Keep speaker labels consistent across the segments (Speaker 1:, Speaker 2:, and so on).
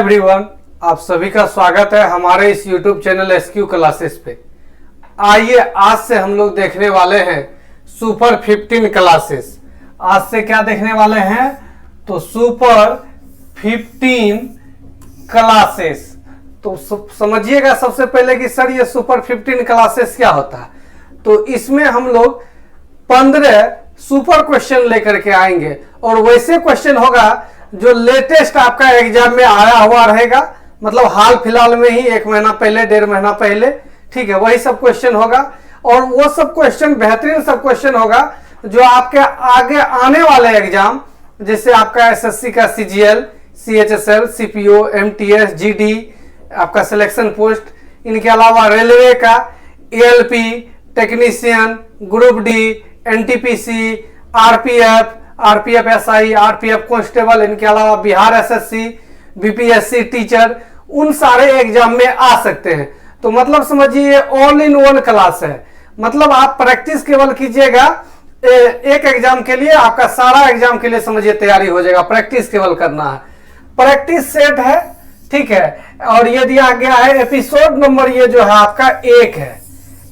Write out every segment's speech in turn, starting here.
Speaker 1: Everyone, आप सभी का स्वागत है हमारे इस YouTube चैनल SQ क्लासेस पे। आइए आज से हम लोग देखने वाले हैं सुपर 15 क्लासेस। आज से क्या देखने वाले हैं तो सुपर 15 क्लासेस। तो समझिएगा सबसे पहले कि सर ये सुपर 15 क्लासेस क्या होता है। तो इसमें हम लोग 15 सुपर क्वेश्चन लेकर के आएंगे और वैसे क्वेश्चन होगा जो लेटेस्ट आपका एग्जाम में आया हुआ रहेगा, मतलब हाल फिलहाल में ही 1 महीना पहले 1.5 महीना पहले, ठीक है, वही सब क्वेश्चन होगा। और वो सब क्वेश्चन बेहतरीन सब क्वेश्चन होगा जो आपके आगे आने वाले एग्जाम, जैसे आपका एसएससी का CGL, CHSL, CPO, MTS, GD, आपका सिलेक्शन पोस्ट, इनके अलावा रेलवे का ALP, technician, group D, NTPC, RPF SI, RPF constable, इनके अलावा बिहार SSC, BPSC टीचर, उन सारे एग्जाम में आ सकते हैं। तो मतलब समझिए ऑल इन वन क्लास है। मतलब आप प्रैक्टिस केवल कीजिएगा एक एग्जाम के लिए, आपका सारा एग्जाम के लिए समझिए तैयारी हो जाएगा। प्रैक्टिस केवल करना है, प्रैक्टिस सेट है, ठीक है। और ये दिया गया है एपिसोड नंबर, ये जो है आपका 1 है।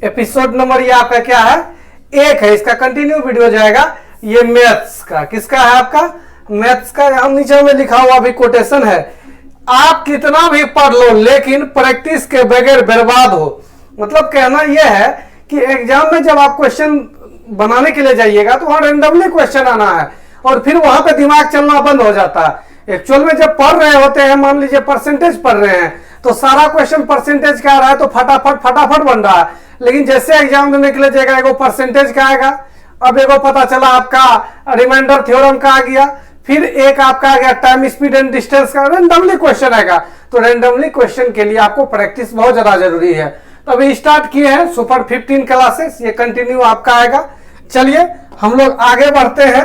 Speaker 1: एपिसोड नंबर ये आपका क्या है, 1 है। इसका कंटिन्यू वीडियो जाएगा। ये मैथ्स का, किसका है आपका, मैथ्स का। यहां नीचे में लिखा हुआ भी कोटेशन है, आप कितना भी पढ़ लो लेकिन प्रैक्टिस के बगैर बर्बाद हो। मतलब कहना यह है कि एग्जाम में जब आप क्वेश्चन बनाने के लिए जाइएगा तो वहां रेंडमली क्वेश्चन आना है और फिर वहां पे दिमाग चलना बंद हो जाता है। एक्चुअल में जब पढ़ रहे होते हैं, मान लीजिए परसेंटेज पढ़ रहे हैं, तो सारा क्वेश्चन परसेंटेज का आ रहा है तो फटाफट बन रहा है। लेकिन जैसे एग्जाम देने के लिए जाएगा, एगो परसेंटेज का आएगा, अब एगो पता चला आपका रिमाइंडर थ्योरम का आ गया, फिर एक आपका आ गया टाइम स्पीड एंड डिस्टेंस का, रेंडमली क्वेश्चन आएगा। तो रेंडमली क्वेश्चन के लिए आपको प्रैक्टिस बहुत ज्यादा जरूरी है। तो अभी स्टार्ट किए हैं सुपर 15 क्लासेस, ये कंटिन्यू आपका आएगा। चलिए हम लोग आगे बढ़ते हैं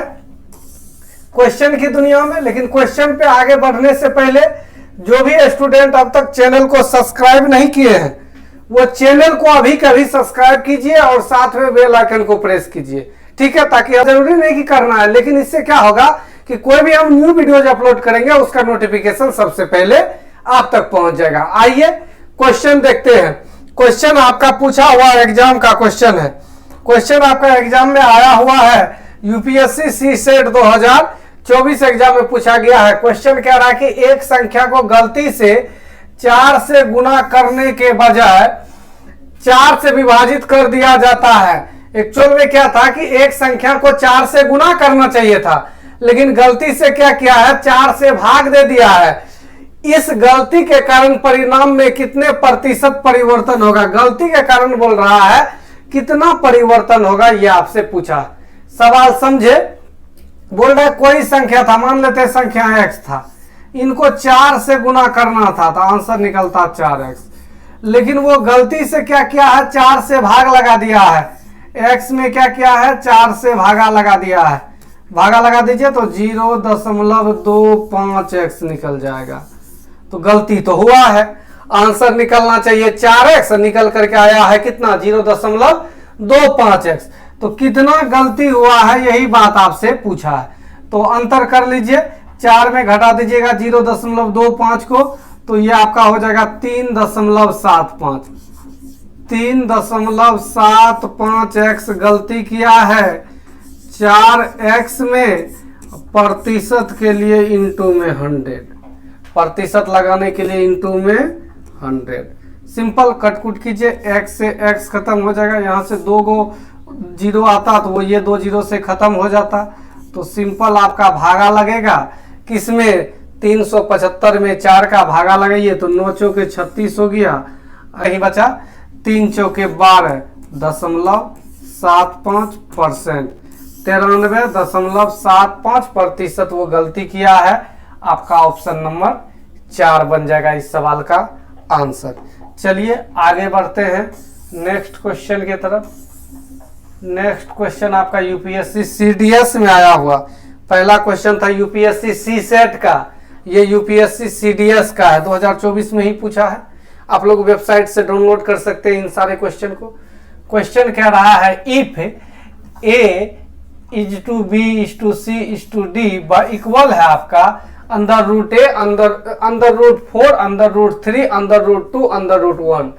Speaker 1: क्वेश्चन की दुनिया में। लेकिन क्वेश्चन पे आगे बढ़ने से पहले जो भी स्टूडेंट अब तक चैनल को सब्सक्राइब नहीं किए हैं वो चैनल को अभी कभी सब्सक्राइब कीजिए और साथ में बेल आइकन को प्रेस कीजिए, ठीक है। ताकि जरूरी नहीं कि करना है, लेकिन इससे क्या होगा कि कोई भी हम न्यू वीडियोज अपलोड करेंगे उसका नोटिफिकेशन सबसे पहले आप तक पहुंच जाएगा। आइए क्वेश्चन देखते हैं। क्वेश्चन आपका पूछा हुआ एग्जाम का क्वेश्चन है। क्वेश्चन आपका एग्जाम में आया हुआ है UPSC CSET 2024 एग्जाम में पूछा गया है। क्वेश्चन कह रहा है कि एक संख्या को गलती से 4 से गुना करने के बजाय 4 से विभाजित कर दिया जाता है। एक्चुअल में क्या था कि एक संख्या को 4 से गुना करना चाहिए था, लेकिन गलती से क्या किया है, 4 से भाग दे दिया है। इस गलती के कारण परिणाम में कितने प्रतिशत परिवर्तन होगा। गलती के कारण बोल रहा है, कितना परिवर्तन होगा ये आपसे पूछा। सवाल समझे। बोल रहा है कोई संख्या था, मान लेते हैं संख्या x था, इनको 4 से गुना करना था तो आंसर निकलता 4x। लेकिन वो गलती से क्या किया है, 4 से भाग लगा दिया है। x में क्या किया है, 4 से भागा लगा दिया है। भागा लगा दीजिए तो 0.25x निकल जाएगा। तो गलती तो हुआ है, आंसर निकलना चाहिए 4x, निकल करके आया है कितना, 0.25x। तो कितना गलती हुआ है यही बात आपसे पूछा है। तो अंतर कर लीजिए, 4 में घटा दीजिएगा 0.25 को, तो ये आपका हो जाएगा 3.75। 3.75x गलती किया है। 4x में प्रतिशत के लिए इंटू में 100, प्रतिशत लगाने के लिए इंटू में 100। सिंपल कटकुट कीजिए, x से x खत्म हो जाएगा, यहाँ से 2 गो 0 आता तो वो ये 2 0 से खत्म हो जाता। तो सिंपल आपका भागा लगेगा किसमें, 375 में 4 का भागा लगाइए तो 9 चौके 36 हो गया, यही बचा 3 चौके 12.75%। 93.75% वो गलती किया है। आपका ऑप्शन नंबर 4 बन जाएगा इस सवाल का आंसर। चलिए आगे बढ़ते हैं नेक्स्ट क्वेश्चन की तरफ। नेक्स्ट क्वेश्चन आपका UPSC CDS में आया हुआ। पहला क्वेश्चन था UPSC CSET का, ये UPSC CDS का है, 2024 में ही पूछा है। आप लोग वेबसाइट से डाउनलोड कर सकते हैं इन सारे क्वेश्चन को। क्वेश्चन कह रहा है if A is to B is to C is to D equal है आपका under root a, under root 4, under root 3, under root 2, under root 1।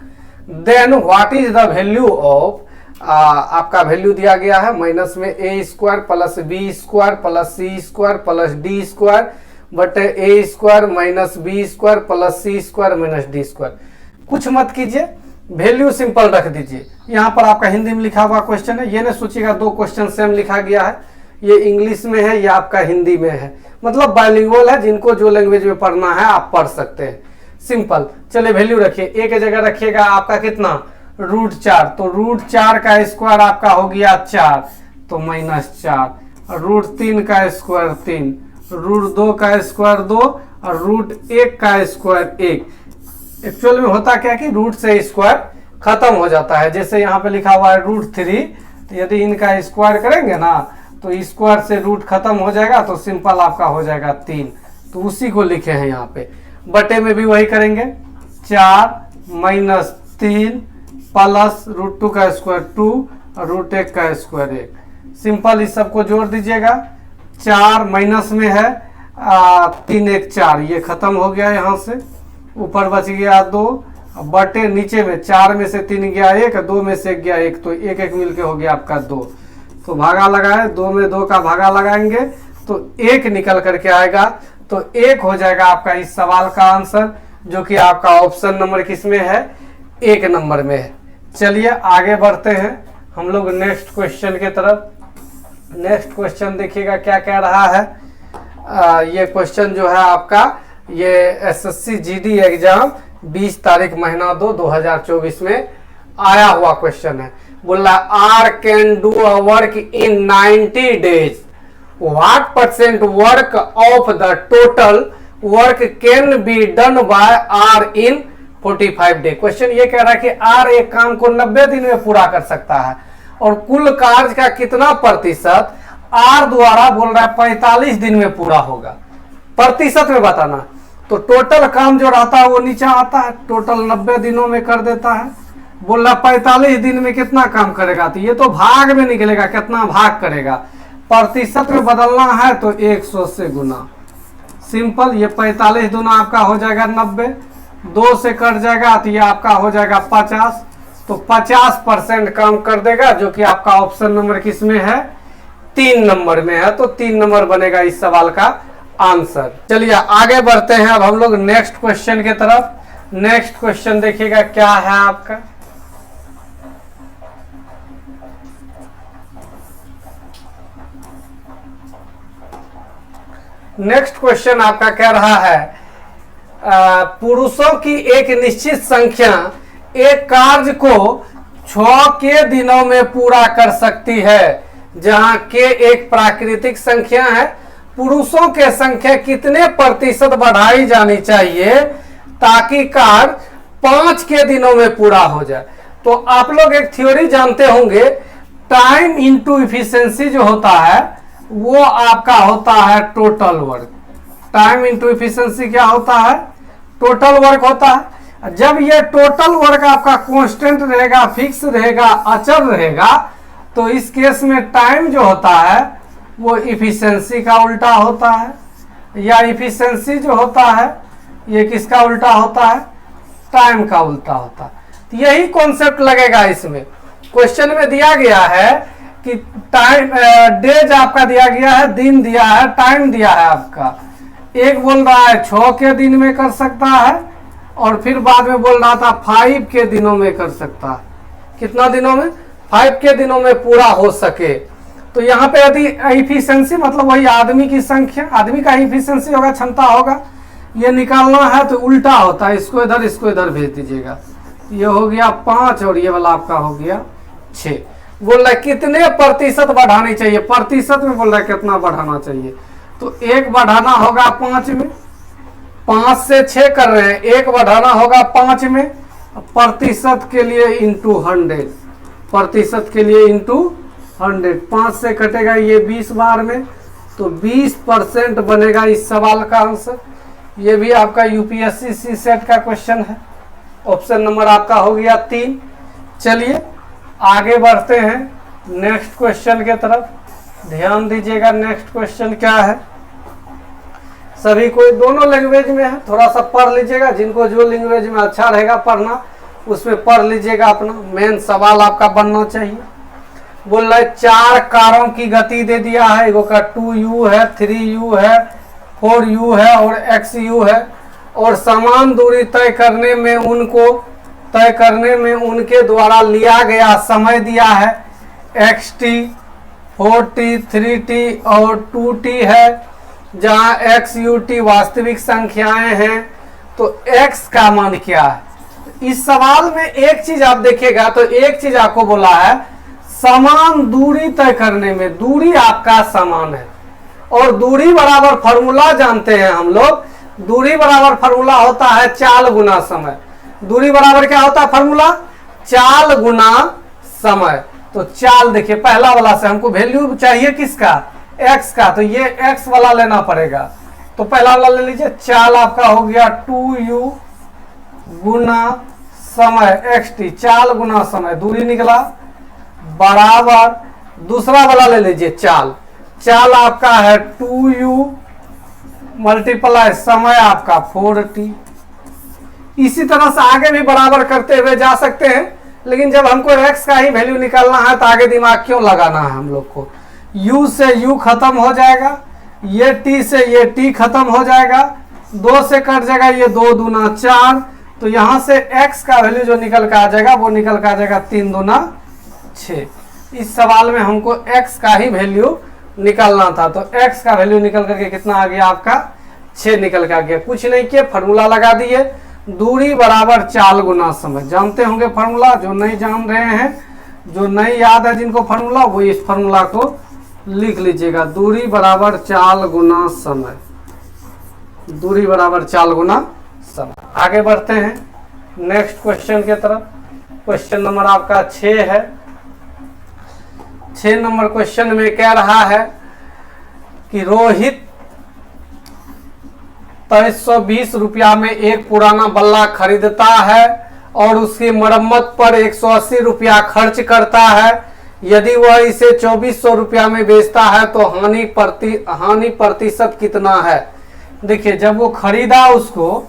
Speaker 1: Then what is the value of, आपका value दिया गया है minus में a square plus b square plus c square plus d square बटे a square minus b square plus c square minus d square. कुछ मत कीजिए, value simple रख दीजिए। यहाँ पर आपका हिंदी में लिखा हुआ क्वेश्चन है, ये नहीं सोचिएगा दो क्वेश्चन सेम लिखा गया है, ये इंग्लिश में है, ये आपका हिंदी में है, मतलब बाइलिंगुअल है, जिनको जो लैंग्वेज में पढ़ना है आप पढ़ सकते हैं। सिंपल। चलिए वैल्यू रखिए, ए के जगह रखिएगा आपका कितना, रूट 4, तो रूट 4 का स्क्वायर आपका हो गया 4, तो माइनस 4, रूट 3 का स्क्वायर 3, रूट 2 का स्क्वायर 2 और रूट 1 का स्क्वायर 1। एक्चुअल में होता क्या कि रूट से स्क्वायर खत्म हो जाता है, जैसे यहाँ पे लिखा हुआ है रूट 3, तो यदि इनका स्क्वायर करेंगे ना तो स्क्वायर से रूट खत्म हो जाएगा, तो सिंपल आपका हो जाएगा 3, तो उसी को लिखे हैं यहाँ पे। बटे में भी वही करेंगे, 4 माइनस 3 प्लस रूट 2 का स्क्वायर 2 और रूट 1 का स्क्वायर 1। सिंपल इस सबको जोड़ दीजिएगा, 4 माइनस में है 3 1 4, ये खत्म हो गया यहाँ से, ऊपर बच गया 2, बटे नीचे में 4 में से 3 गया 1, 2 में से 1 गया 1, तो 1 1 मिलके हो गया आपका 2, तो भागा लगाए, 2 में 2 का भागा लगाएंगे तो 1 निकल करके आएगा, तो 1 हो जाएगा आपका इस सवाल का आंसर, जो कि आपका ऑप्शन नंबर किसमें है, 1 नंबर में है। चलिए आगे बढ़ते हैं हम लोग नेक्स्ट क्वेश्चन के तरफ। नेक्स्ट क्वेश्चन देखिएगा क्या कह रहा है। ये क्वेश्चन जो है आपका ये एसएससी जीडी एग्जाम 20 तारीख महीना 2 2024 में आया हुआ क्वेश्चन है। बोला R can do a work in 90 days, what percent work of the total work can be done by R in 45 day. Question ये कह रहा है कि आर एक काम को 90 दिन में पूरा कर सकता है और कुल कार्य का कितना प्रतिशत आर द्वारा बोल रहा है 45 दिन में पूरा होगा, प्रतिशत में बताना। तो टोटल काम जो रहता है वो नीचे आता है, टोटल 90 दिनों में कर देता है, बोल रहा 45 दिन में कितना काम करेगा, तो ये तो भाग में निकलेगा, कितना भाग करेगा, प्रतिशत में बदलना है तो 100 से गुना। सिंपल, ये 45 दूना आपका हो जाएगा 90, 2 से कट जाएगा तो ये आपका हो जाएगा 50, तो 50% काम कर देगा, जो कि आपका ऑप्शन नंबर किसमें है, 3 नंबर में है, तो 3 नंबर बनेगा इस सवाल का आंसर। चलिए आगे बढ़ते हैं अब हम लोग नेक्स्ट क्वेश्चन के तरफ। नेक्स्ट क्वेश्चन देखिएगा क्या है आपका, नेक्स्ट क्वेश्चन आपका कह रहा है पुरुषों की एक निश्चित संख्या एक कार्य को 6 के दिनों में पूरा कर सकती है, जहां के एक प्राकृतिक संख्या है। पुरुषों के संख्या कितने प्रतिशत बढ़ाई जानी चाहिए ताकि कार्य 5 के दिनों में पूरा हो जाए। तो आप लोग एक थ्योरी जानते होंगे, टाइम इंटू इफिशिएंसी जो होता है वो आपका होता है total work. Time into efficiency क्या होता है, टोटल वर्क होता है। जब ये टोटल वर्क आपका कांस्टेंट रहेगा, फिक्स रहेगा, अचल रहेगा, तो इस केस में टाइम जो होता है वो इफिशिएंसी का उल्टा होता है, या इफिशिएंसी जो होता है ये किसका उल्टा होता है, टाइम का उल्टा होता है। तो यही कॉन्सेप्ट लगेगा इसमें। क्वेश्चन में दिया गया है कि टाइम डेज आपका दिया गया है, दिन दिया है, टाइम दिया है आपका। एक बोल रहा है 6 के दिन में कर सकता है और फिर बाद में बोल रहा था 5 के दिनों में कर सकता है। कितना दिनों में, 5 के दिनों में पूरा हो सके। तो यहाँ पे यदि इफिशिएंसी मतलब वही आदमी की संख्या, आदमी का इफिशिएंसी होगा, क्षमता होगा, ये निकालना है तो उल्टा होता है, इसको इधर भेज दीजिएगा। ये हो गया 5 और ये वाला आपका हो गया 6। बोल रहा है कितने प्रतिशत बढ़ानी चाहिए, प्रतिशत में बोल रहा है कितना बढ़ाना चाहिए, तो 1 बढ़ाना होगा 5 में, 5 से 6 कर रहे हैं, 1 बढ़ाना होगा 5 में, प्रतिशत के लिए इंटू 100, प्रतिशत के लिए इंटू 100, 5 से कटेगा ये 20 बार में, तो 20% बनेगा इस सवाल का आंसर। ये भी आपका यूपीएससी सी सेट का क्वेश्चन है, ऑप्शन नंबर आपका हो गया 3। चलिए आगे बढ़ते हैं नेक्स्ट क्वेश्चन के तरफ, ध्यान दीजिएगा नेक्स्ट क्वेश्चन क्या है। सभी को दोनों लैंग्वेज में है, थोड़ा सा पढ़ लीजिएगा, जिनको जो लैंग्वेज में अच्छा रहेगा पढ़ना उसमें पढ़ लीजिएगा। अपना मेन सवाल आपका बनना चाहिए। बोल रहा है 4 कारों की गति दे दिया है, एगो का 2u है, 3u है, 4u है और xu है, और समान दूरी तय करने में उनके द्वारा लिया गया समय दिया है xt, 4t, 3t और 2t है, जहाँ xut वास्तविक संख्याएं हैं। तो x का मान क्या है? इस सवाल में एक चीज आप देखिएगा, तो एक चीज आपको बोला है समान दूरी तय करने में, दूरी आपका समान है, और दूरी बराबर फॉर्मूला जानते हैं हम लोग। दूरी बराबर फॉर्मूला होता है चाल गुना समय। दूरी बराबर क्या होता है फॉर्मूला? चाल गुना समय। तो चाल देखिए पहला वाला से हमको वैल्यू चाहिए किसका? x का, तो ये x वाला लेना पड़ेगा। तो पहला वाला ले लीजिए, चाल आपका हो गया 2u गुना समय xt, चाल गुना समय, दूरी निकला बराबर। दूसरा वाला ले लीजिए चाल, चाल आपका है 2u मल्टीप्लाई समय आपका 4t। इसी तरह से आगे भी बराबर करते हुए जा सकते हैं, लेकिन जब हमको x का ही वैल्यू निकालना है तो आगे दिमाग क्यों लगाना है हम लोग को। u से u खत्म हो जाएगा, ये t से ये t खत्म हो जाएगा, 2 से कट जाएगा, ये 2 दूना 4। तो यहाँ से x का वैल्यू जो निकल कर आ जाएगा वो निकल कर आ जाएगा 3 दूना 6। इस सवाल में हमको x का ही वैल्यू निकालना था, तो x का वैल्यू निकल करके कितना आ गया आपका? 6 निकल के आ गया। कुछ नहीं किया, फार्मूला लगा दिए, दूरी बराबर चाल गुना समय। जानते होंगे फार्मूला, जो नहीं जान रहे हैं, जो नहीं याद है जिनको फार्मूला, वो इस फार्मूला को लिख लीजिएगा, दूरी बराबर चाल गुना समय, दूरी बराबर चाल गुना समय। आगे बढ़ते हैं नेक्स्ट क्वेश्चन की तरफ। क्वेश्चन नंबर आपका 6 है। 6 नंबर क्वेश्चन में कह रहा है कि रोहित 2320 रुपया में एक पुराना बल्ला खरीदता है और उसकी मरम्मत पर 180 रुपया खर्च करता है। यदि वह इसे 2400 रुपया में बेचता है तो हानि प्रतिशत कितना है? देखिए जब वो खरीदा उसको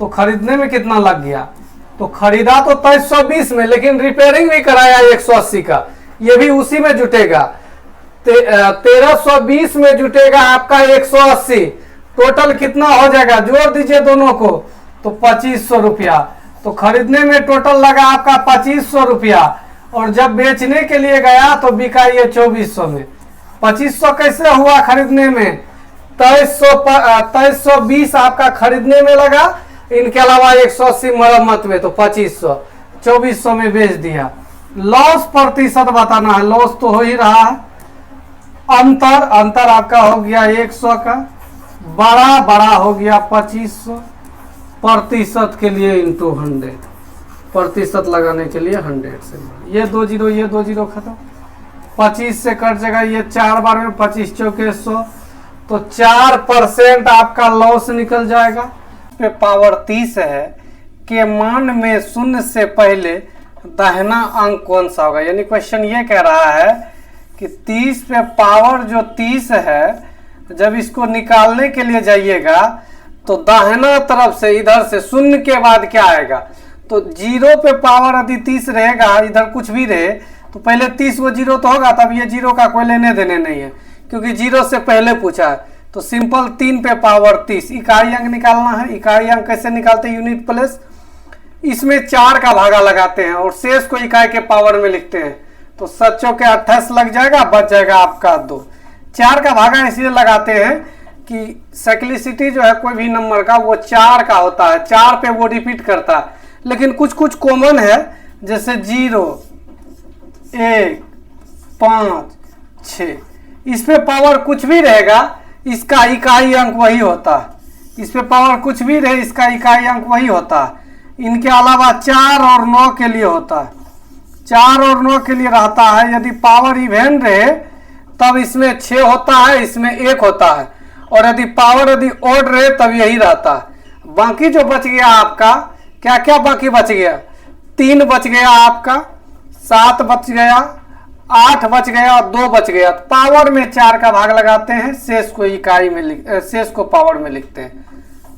Speaker 1: तो खरीदने में कितना लग गया? तो खरीदा तो 2320 में, लेकिन रिपेयरिंग भी कराया 180 का, ये भी उसी में जुटेगा। 1320 में जुटेगा आपका 180, टोटल कितना हो जाएगा? जोड़ दीजिए दोनों को, तो 2500 रुपया। तो खरीदने में टोटल लगा आपका 2500 रुपया, और जब बेचने के लिए गया तो बिका ये 2400 में। 2500 कैसे हुआ खरीदने में? 2320 आपका खरीदने में लगा, इनके अलावा 180 मरम्मत में, तो 2500, 2400 में बेच दिया। लॉस प्रतिशत बताना है, लॉस तो हो ही रहा है। अंतर आपका हो गया 100 का, बड़ा हो गया 2500, प्रतिशत के लिए इंटू 100, प्रतिशत लगाने के लिए 100 से। ये 2 जीरो खत्म, 25 से कट जाएगा, ये 4 बार में 25 चौके 100, तो 4% आपका लॉस निकल जाएगा। पे पावर 30 है के मान में 0 से पहले दाहिना अंक कौन सा होगा? यानी क्वेश्चन ये कह रहा है कि 30 पे पावर जो 30 है, जब इसको निकालने के लिए जाइएगा तो दाहिना तरफ से इधर से 0 के बाद क्या आएगा? तो 0 पे पावर यदि 30 रहेगा, इधर कुछ भी रहे तो पहले 30 वो 0 तो होगा, तब ये 0 का कोई लेने देने नहीं है, क्योंकि 0 से पहले पूछा है। तो सिंपल 3 पे पावर 30 इकाई अंक निकालना है। इकाई अंक कैसे निकालते हैं? यूनिट प्लेस, इसमें 4 का भागा लगाते हैं और शेष को इकाई के पावर में लिखते हैं। तो 7 के 28 लग जाएगा, बच जाएगा आपका 2। 4 का भागा इसलिए लगाते हैं कि साइक्लिसिटी जो है कोई भी नंबर का वो 4 का होता है, 4 पे वो रिपीट करता है। लेकिन कुछ कॉमन है, जैसे 0, 1, 5, 6, इस पे पावर कुछ भी रहेगा, इसका इकाई अंक वही होता है। इस पे पावर कुछ भी रहे, इसका इकाई अंक वही होता है। इनके अलावा 4 और 9 के लिए होता है, 4 और 9 के लिए रहता है। यदि पावर इवन रहे तब इसमें 6 होता है, इसमें 1 होता है, और यदि पावर ऑड रहे तब यही रहता है। बाकी जो बच गया आपका, क्या क्या बाकी बच गया? 3 बच गया आपका, 7 बच गया, 8 बच गया और 2 बच गया, तो पावर में 4 का भाग लगाते हैं, शेष को इकाई में शेष को पावर में लिखते हैं,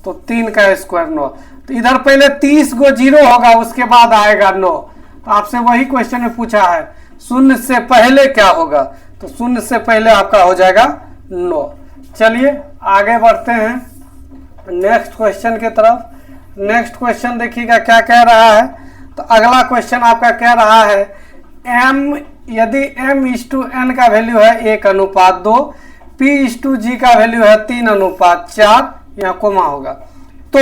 Speaker 1: तो 3 का स्क्वायर 9। तो इधर पहले 30 को 0 होगा, उसके बाद आएगा 9। तो आपसे वही क्वेश्चन में पूछा है शून्य से पहले क्या होगा, तो शून्य से पहले आपका हो जाएगा 9। चलिए आगे बढ़ते हैं नेक्स्ट क्वेश्चन की तरफ। नेक्स्ट क्वेश्चन देखिएगा क्या कह रहा है। तो अगला क्वेश्चन आपका कह रहा है m, यदि m/n का वैल्यू है 1:2, p/g का वैल्यू है 3:4, यहाँ कोमा होगा, तो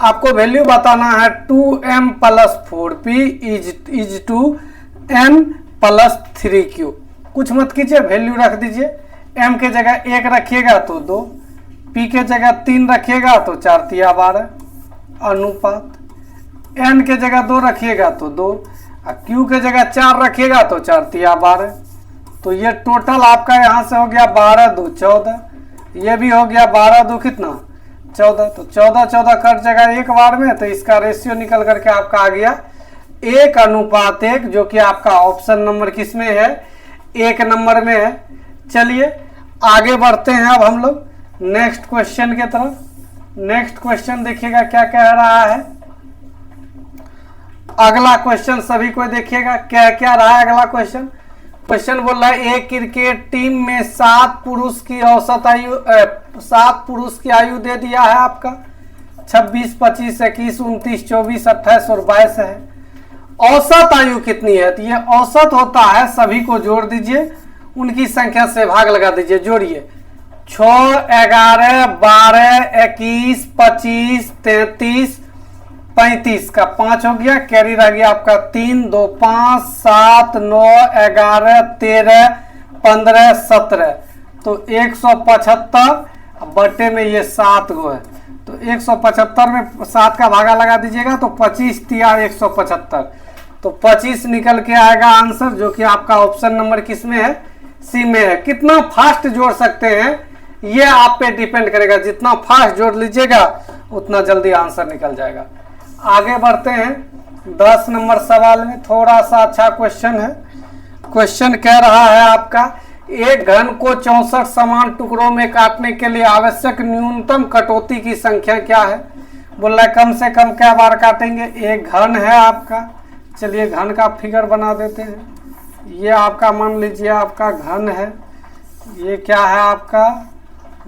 Speaker 1: आपको वैल्यू बताना है 2m + 4p is to n + 3q। कुछ मत कीजिए, वैल्यू रख दीजिए। m के जगह 1 रखिएगा तो 2, p के जगह 3 रखिएगा तो 4×3=12 अनुपात, n के जगह 2 रखिएगा तो 2, और q के जगह 4 रखिएगा तो 4×3=12। तो ये टोटल आपका यहाँ से हो गया 12×2 14, ये भी हो गया 12×2 कितना 14। तो 14 कट जाएगा एक बार में, तो इसका रेशियो निकल करके आपका आ गया 1:1, जो कि आपका ऑप्शन नंबर किस में है, 1 नंबर में है। चलिए आगे बढ़ते हैं अब हम लोग नेक्स्ट क्वेश्चन के तरफ। नेक्स्ट क्वेश्चन देखिएगा क्या कह रहा है। अगला क्वेश्चन सभी को देखिएगा क्या क्या रहा है अगला क्वेश्चन। क्वेश्चन बोल रहा है एक क्रिकेट टीम में 7 पुरुष की औसत आयु 7 पुरुष की आयु दे दिया है आपका 26, 25, 21, 29, 24, 28 और 22 है। औसत आयु कितनी है, तो ये औसत होता है, सभी को जोड़ दीजिए, उनकी संख्या से भाग लगा दीजिए, जोड़िए 6, 11, 12, 21, 25, 33, 35 का 5 हो गया, कैरी रह गया आपका 3, 2, 5, 7, 9, 11, 13, 15, 17, तो 175 बटे में ये 7 गो है, तो 175 में 7 का भागा लगा दीजिएगा तो 25 × 175, तो 25 निकल के आएगा आंसर, जो कि आपका ऑप्शन नंबर किस में है, सी में है। कितना फास्ट जोड़ सकते हैं ये आप पे डिपेंड करेगा, जितना फास्ट जोड़ लीजिएगा उतना जल्दी आंसर निकल जाएगा। आगे बढ़ते हैं 10 नंबर सवाल में, थोड़ा सा अच्छा क्वेश्चन है। क्वेश्चन कह रहा है आपका एक घन को 64 समान टुकड़ों में काटने के लिए आवश्यक न्यूनतम कटौती की संख्या क्या है। बोल रहा है कम से कम क्या बार काटेंगे। एक घन है आपका, चलिए घन का फिगर बना देते हैं। ये आपका मान लीजिए आपका घन है, ये क्या है आपका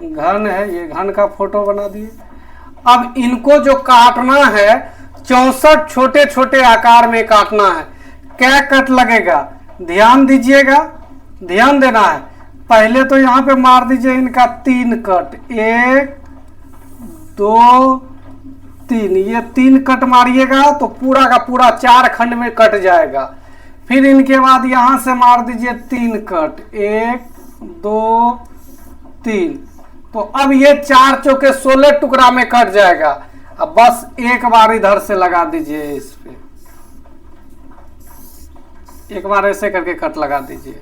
Speaker 1: घन है, ये घन का फोटो बना दिए। अब इनको जो काटना है 64 छोटे छोटे आकार में काटना है। क्या कट लगेगा, ध्यान दीजिएगा, ध्यान देना है। पहले तो यहाँ पे मार दीजिए इनका 3 कट, 1, 2, 3, ये 3 कट मारिएगा तो पूरा का पूरा 4 खंड में कट जाएगा। फिर इनके बाद यहाँ से मार दीजिए 3 कट, 1, 2, 3, तो अब ये 4 चौके 16 टुकड़ा में कट जाएगा। अब बस एक बार इधर से लगा दीजिए, इस पे एक बार ऐसे करके कट लगा दीजिए,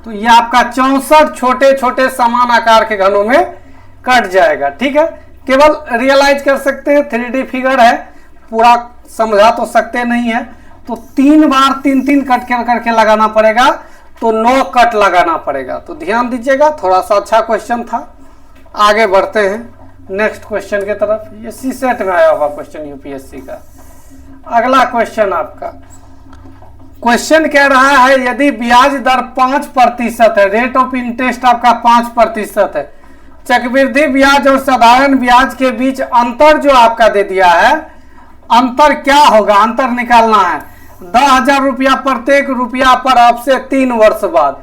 Speaker 1: तो ये आपका 64 छोटे छोटे समान आकार के घनों में कट जाएगा। ठीक है, केवल रियलाइज कर सकते हैं, 3D फिगर है, पूरा समझा तो सकते नहीं है, तो 3 बार 3 कट करके लगाना पड़ेगा, तो 9 कट लगाना पड़ेगा। तो ध्यान दीजिएगा, थोड़ा सा अच्छा क्वेश्चन था। आगे बढ़ते हैं नेक्स्ट क्वेश्चन के तरफ। ये सीसेट में आया हुआ क्वेश्चन यूपीएससी का। अगला क्वेश्चन आपका क्वेश्चन कह रहा है यदि ब्याज दर 5% है, रेट ऑफ इंटरेस्ट आपका 5% है, चक्रवृद्धि ब्याज और साधारण ब्याज के बीच अंतर जो आपका दे दिया है, अंतर क्या होगा, अंतर निकालना है। 10,000 रुपया प्रत्येक रुपया पर अब से 3 वर्ष बाद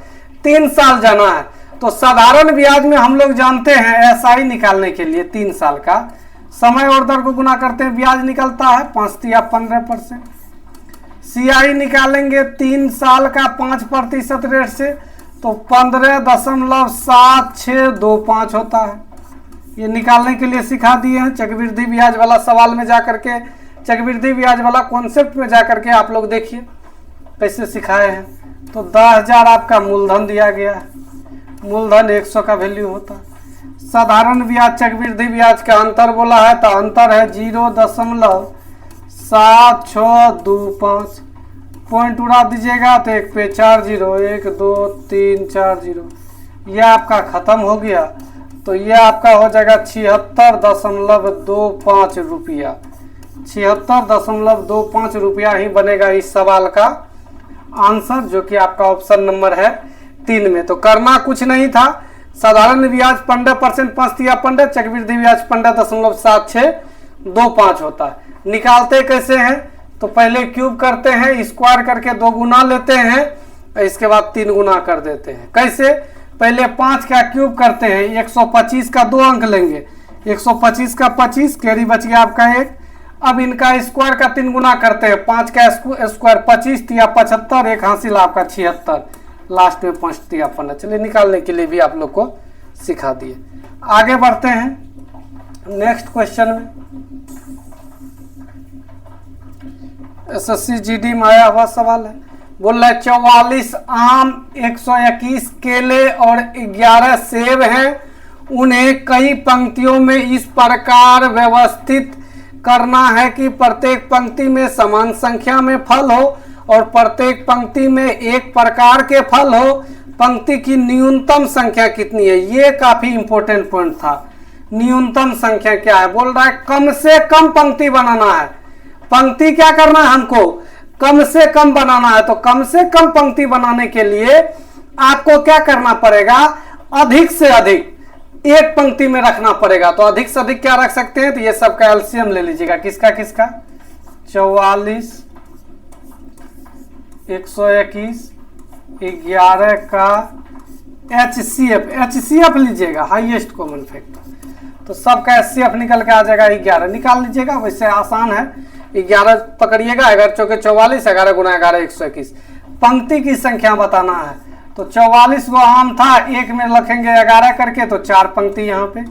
Speaker 1: 3 साल जाना है। तो साधारण ब्याज में हम लोग जानते हैं एसआई निकालने के लिए 3 साल का समय और दर को गुना करते हैं, ब्याज निकलता है 5 या 15%। सीआई निकालेंगे 3 साल का 5% रेट से, तो 15.7625 होता है। ये निकालने के लिए सिखा दिए हैं। चक्रवृद्धि ब्याज वाला सवाल में जाकर के, चक्रवृद्धि ब्याज वाला कॉन्सेप्ट में जाकर के आप लोग देखिए कैसे सिखाए हैं। तो 10,000 आपका मूलधन दिया गया है, मूलधन 100 का वैल्यू होता है। साधारण ब्याज चक्रवृद्धि ब्याज का अंतर बोला है, तो अंतर है 0.7625। पॉइंट उड़ा दीजिएगा तो एक पे 4 जीरो, 1 2 3 4 जीरो, ये आपका खत्म हो गया। तो ये आपका हो जाएगा 76.25 रुपया। 76.25 रुपया ही बनेगा इस सवाल का आंसर, जो कि आपका ऑप्शन नंबर है 3 में। तो करना कुछ नहीं था, साधारण ब्याज 15%, 5 चक्रवृद्धि ब्याज 15.7625 होता है। निकालते कैसे हैं, तो पहले क्यूब करते हैं, स्क्वायर करके 2 गुना लेते हैं, इसके बाद 3 गुना कर देते हैं। कैसे, पहले 5 का क्यूब करते हैं, 125 का 2 अंक लेंगे, 125 का 25, कैरी बच गया आपका 1। अब इनका स्क्वायर का 3 गुना करते हैं, 5 का स्क्वायर 25 तिया 75, एक हासिल आपका 76, लास्ट में 5 तिया 15। चलिए निकालने के लिए भी आप लोग को सिखा दिए। आगे बढ़ते हैं नेक्स्ट क्वेश्चन में। SSC GD में आया हुआ सवाल है, बोल रहा है 44 आम, 121 केले और 11 सेब हैं, उन्हें कई पंक्तियों में इस प्रकार व्यवस्थित करना है कि प्रत्येक पंक्ति में समान संख्या में फल हो और प्रत्येक पंक्ति में एक प्रकार के फल हो। पंक्ति की न्यूनतम संख्या कितनी है, ये काफी इंपॉर्टेंट पॉइंट था। न्यूनतम संख्या क्या है, बोल रहा है कम से कम पंक्ति बनाना है। पंक्ति क्या करना है, हमको कम से कम बनाना है। तो कम से कम पंक्ति बनाने के लिए आपको क्या करना पड़ेगा, अधिक से अधिक एक पंक्ति में रखना पड़ेगा। तो अधिक से अधिक क्या रख सकते हैं, तो ये सबका एलसीएम ले लीजिएगा। किसका किसका, 44, 121, 11 का HCF लीजिएगा, हाईएस्ट कॉमन फैक्टर। तो सबका HCF निकल के आ जाएगा 11, निकाल लीजिएगा। वैसे आसान है, 11 पकड़िएगा, 11 चौके 44, 11 गुना 11 121। पंक्ति की संख्या बताना है, तो 44 वो आम था, एक में रखेंगे 11 करके, तो 4 पंक्ति यहाँ पे।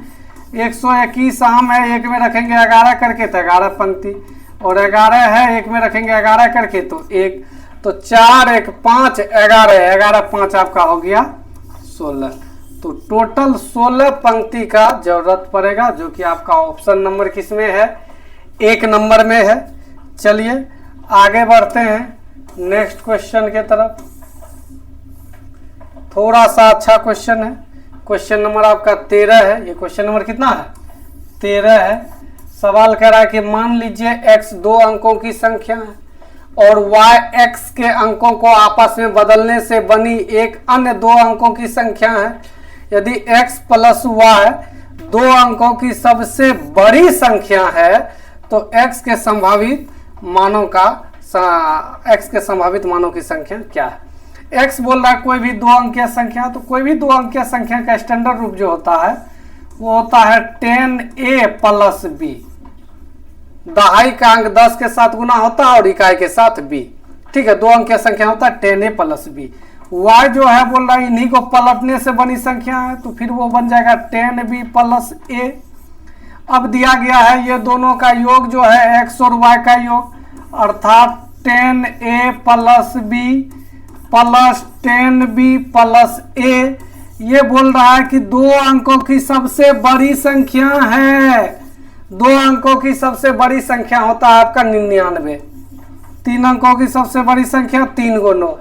Speaker 1: 121 आम है, एक में रखेंगे 11 करके, तो 11 पंक्ति। और 11 है, एक में रखेंगे 11 करके, तो 1। तो 4 1 5 11, 11 5 आपका हो गया 16। तो टोटल 16 पंक्ति का जरूरत पड़ेगा, जो कि आपका ऑप्शन नंबर किसमें है, 1 नंबर में है। चलिए आगे बढ़ते हैं नेक्स्ट क्वेश्चन के तरफ। थोड़ा सा अच्छा क्वेश्चन है, क्वेश्चन नंबर आपका 13 है। ये क्वेश्चन नंबर कितना है, 13 है। सवाल कह रहा है कि मान लीजिए x 2 अंकों की संख्या है और y x के अंकों को आपस में बदलने से बनी एक अन्य 2 अंकों की संख्या है। यदि x प्लस y 2 अंकों की सबसे बड़ी संख्या है, तो x के संभावित मानों की संख्या क्या है। x बोल रहा है कोई भी 2 अंकीय संख्या, तो कोई भी 2 अंकीय संख्या का स्टैंडर्ड रूप जो होता है वो होता है 10a प्लस b। दहाई का अंक 10 के साथ गुना होता है और इकाई के साथ b। ठीक है, 2 अंकीय संख्या होता है 10a प्लस b। y जो है बोल रहा है इन्हीं को पलटने से बनी संख्या है, तो फिर वो बन जाएगा 10b प्लस a। अब दिया गया है ये दोनों का योग जो है x और y का योग, अर्थात 10a plus b plus 10b plus a। ये बोल रहा है कि 2 अंकों की सबसे बड़ी संख्या है। 2 अंकों की सबसे बड़ी संख्या होता है आपका 99। 3 अंकों की सबसे बड़ी संख्या 3 × 9।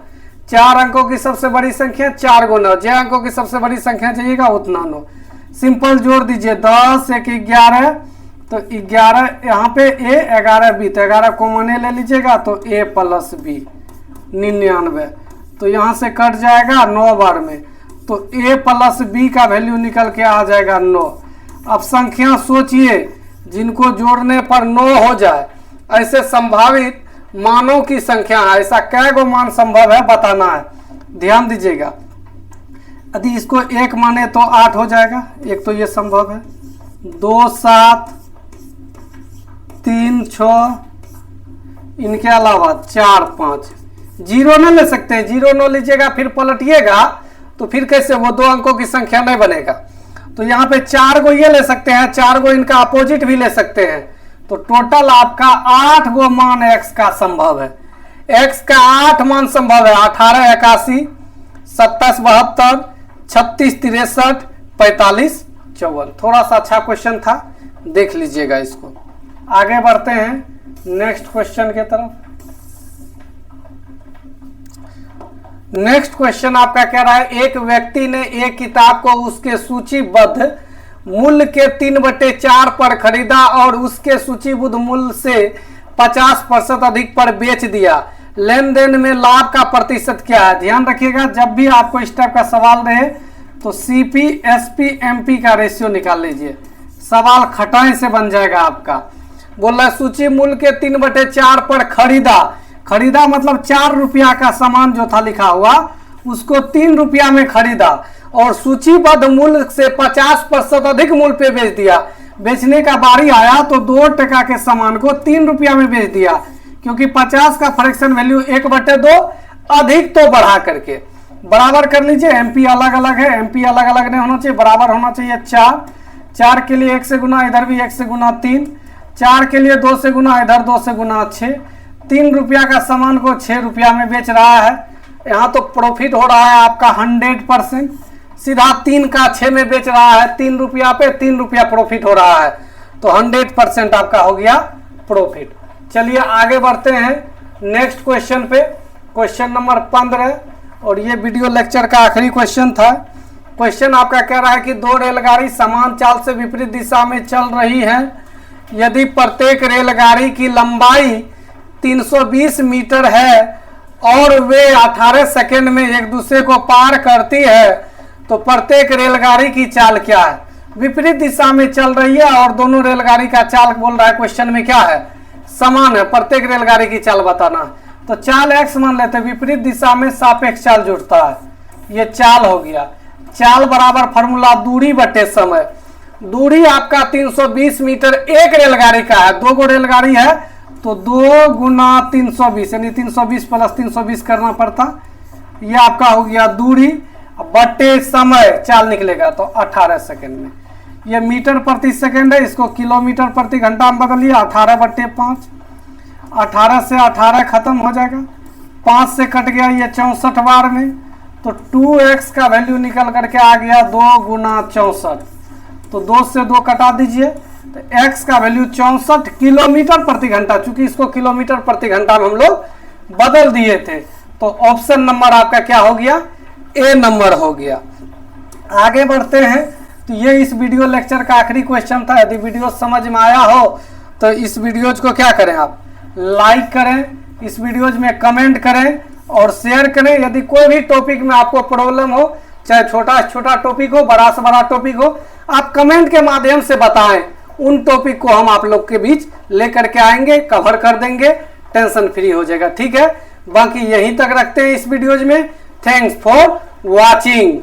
Speaker 1: 4 अंकों की सबसे बड़ी संख्या 4 × 9। जय अंकों की सबसे बड़ी संख्या चाहिएगा उतना 9। सिंपल जोड़ दीजिए, 10 1 11, तो 11 यहाँ पे a 11 b, तो 11 कॉमन ले लीजिएगा, तो a प्लस b 99। तो यहाँ से कट जाएगा 9 बार में, तो a प्लस b का वैल्यू निकल के आ जाएगा 9। अब संख्या सोचिए जिनको जोड़ने पर 9 हो जाए, ऐसे संभावित मानों की संख्या है। ऐसा कै गो मान संभव है बताना है, ध्यान दीजिएगा। यदि इसको 1 माने तो 8 हो जाएगा, एक तो ये संभव है। 2 7 3 6, इनके अलावा 4 5। 0 न ले सकते हैं, 0 न लीजिएगा फिर पलटिएगा तो फिर कैसे, वो 2 अंकों की संख्या नहीं बनेगा। तो यहाँ पे 4 गो ये ले सकते हैं, 4 गो इनका अपोजिट भी ले सकते हैं। तो टोटल आपका 8 गो मान x का संभव है। x का 8 मान संभव है, 18 81, 27 72, 36 63, 45 54। थोड़ा सा अच्छा क्वेश्चन था, देख लीजिएगा इसको। आगे बढ़ते हैं नेक्स्ट क्वेश्चन के तरफ। नेक्स्ट क्वेश्चन आपका कह रहा है एक व्यक्ति ने एक किताब को उसके सूचीबद्ध मूल्य के 3/4 पर खरीदा और उसके सूचीबद्ध मूल्य से 50% अधिक पर बेच दिया। लेन देन में लाभ का प्रतिशत क्या है? ध्यान रखिएगा, जब भी आपको इस टाइप का सवाल रहे तो CP SP MP का रेशियो निकाल लीजिए, सवाल खटाई से बन जाएगा आपका। बोल रहा है सूची मूल्य के 3/4 पर खरीदा। खरीदा मतलब 4 रुपया का सामान जो था लिखा हुआ उसको 3 रुपया में खरीदा और सूचीबद्ध मूल्य से 50% अधिक मूल्य पे बेच दिया। बेचने का बारी आया तो 2 टका के सामान को 3 रुपया में बेच दिया, क्योंकि 50 का फ्रैक्शन वैल्यू 1/2 अधिक तो बढ़ा करके बराबर कर लीजिए। MP अलग अलग है, MP अलग अलग नहीं होना चाहिए, बराबर होना चाहिए। 4 के लिए 1 से गुना, इधर भी 1 से गुना 3, 4 के लिए 2 से गुना, इधर 2 से गुना 6। 3 रुपया का सामान को 6 रुपया में बेच रहा है। यहाँ तो प्रॉफिट हो रहा है आपका 100%। सीधा 3 का 6 में बेच रहा है, 3 रुपया पे 3 रुपया प्रॉफिट हो रहा है, तो 100% आपका हो गया प्रॉफिट। चलिए आगे बढ़ते हैं नेक्स्ट क्वेश्चन पे, क्वेश्चन नंबर 15, और ये वीडियो लेक्चर का आखिरी क्वेश्चन था। क्वेश्चन आपका कह रहा है कि 2 रेलगाड़ी समान चाल से विपरीत दिशा में चल रही है। यदि प्रत्येक रेलगाड़ी की लंबाई 320 मीटर है और वे 18 सेकंड में एक दूसरे को पार करती है तो प्रत्येक रेलगाड़ी की चाल क्या है? विपरीत दिशा में चल रही है और दोनों रेलगाड़ी का चाल बोल रहा है क्वेश्चन में क्या है? समान है। प्रत्येक रेलगाड़ी की चाल बताना, तो चाल x मान लेते हैं, विपरीत दिशा में सापेक्ष चाल जुड़ता है, ये चाल हो गया। चाल बराबर फॉर्मूला दूरी बटे समय। दूरी आपका 320 मीटर एक रेलगाड़ी का है, 2 गो रेलगाड़ी है तो 2 गुना 320 यानी 320 प्लस 320 करना पड़ता। ये आपका हो गया दूरी बटे समय, चाल निकलेगा तो 18 सेकंड में। ये मीटर प्रति सेकंड है, इसको किलोमीटर प्रति घंटा में बदलिए, 18/5। 18 से 18 खत्म हो जाएगा, 5 से कट गया ये 64 बार में, तो 2x का वैल्यू निकल करके आ गया 2 गुना 64, तो 2 से 2 कटा दीजिए तो x का वैल्यू 64 किलोमीटर प्रति घंटा। चूंकि इसको किलोमीटर प्रति घंटा में हम लोग बदल दिए थे, तो ऑप्शन नंबर आपका क्या हो गया? A नंबर हो गया। आगे बढ़ते हैं, तो ये इस वीडियो लेक्चर का आखिरी क्वेश्चन था। यदि वीडियो समझ में आया हो तो इस वीडियोज को क्या करें, आप लाइक करें, इस वीडियोज में कमेंट करें और शेयर करें। यदि कोई भी टॉपिक में आपको प्रॉब्लम हो, चाहे छोटा से छोटा टॉपिक हो, बड़ा से बड़ा टॉपिक हो, आप कमेंट के माध्यम से बताएं। उन टॉपिक को हम आप लोग के बीच लेकर के आएंगे, कवर कर देंगे, टेंशन फ्री हो जाएगा। ठीक है, बाकी यहीं तक रखते हैं इस वीडियोज में। Thanks for watching.